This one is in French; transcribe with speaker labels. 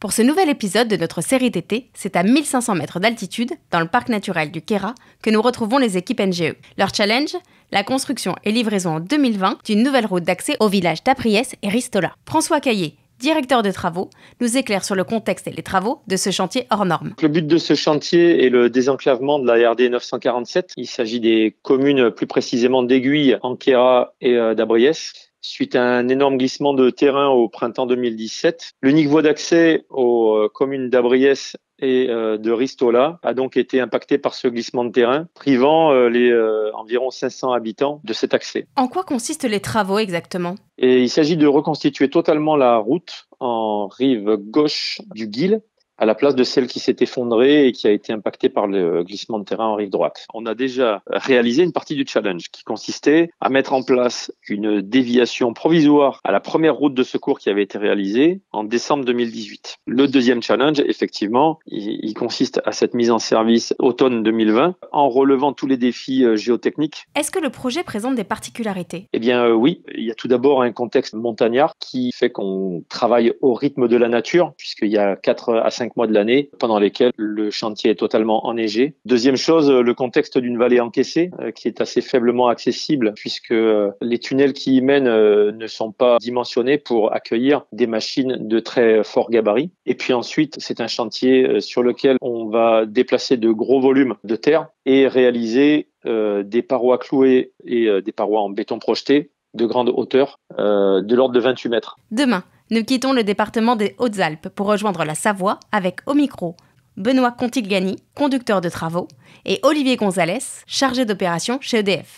Speaker 1: Pour ce nouvel épisode de notre série d'été, c'est à 1500 mètres d'altitude, dans le parc naturel du Queyras, que nous retrouvons les équipes NGE. Leur challenge, la construction et livraison en 2020 d'une nouvelle route d'accès aux villages d'Abriès et Ristola. François Caillé, directeur de travaux, nous éclaire sur le contexte et les travaux de ce chantier hors norme.
Speaker 2: Le but de ce chantier est le désenclavement de la RD 947. Il s'agit des communes, plus précisément d'Aiguilles, en Queyras et d'Abriès. Suite à un énorme glissement de terrain au printemps 2017, l'unique voie d'accès aux communes d'Abriès et de Ristola a donc été impacté par ce glissement de terrain, privant les environ 500 habitants de cet accès.
Speaker 1: En quoi consistent les travaux exactement ?
Speaker 2: Et il s'agit de reconstituer totalement la route en rive gauche du Guil, à la place de celle qui s'est effondrée et qui a été impactée par le glissement de terrain en rive droite. On a déjà réalisé une partie du challenge qui consistait à mettre en place une déviation provisoire à la première route de secours qui avait été réalisée en décembre 2018. Le deuxième challenge, effectivement, il consiste à cette mise en service automne 2020 en relevant tous les défis géotechniques.
Speaker 1: Est-ce que le projet présente des particularités ?
Speaker 2: Eh bien oui, il y a tout d'abord un contexte montagnard qui fait qu'on travaille au rythme de la nature, puisqu'il y a 4 à 5 mois de l'année pendant lesquels le chantier est totalement enneigé. Deuxième chose, le contexte d'une vallée encaissée qui est assez faiblement accessible puisque les tunnels qui y mènent ne sont pas dimensionnés pour accueillir des machines de très fort gabarit. Et puis ensuite, c'est un chantier sur lequel on va déplacer de gros volumes de terre et réaliser des parois clouées et des parois en béton projeté de grande hauteur, de l'ordre de 28 mètres.
Speaker 1: Demain, nous quittons le département des Hautes-Alpes pour rejoindre la Savoie avec au micro Benoît Contilgani, conducteur de travaux, et Olivier Gonzalez, chargé d'opération chez EDF.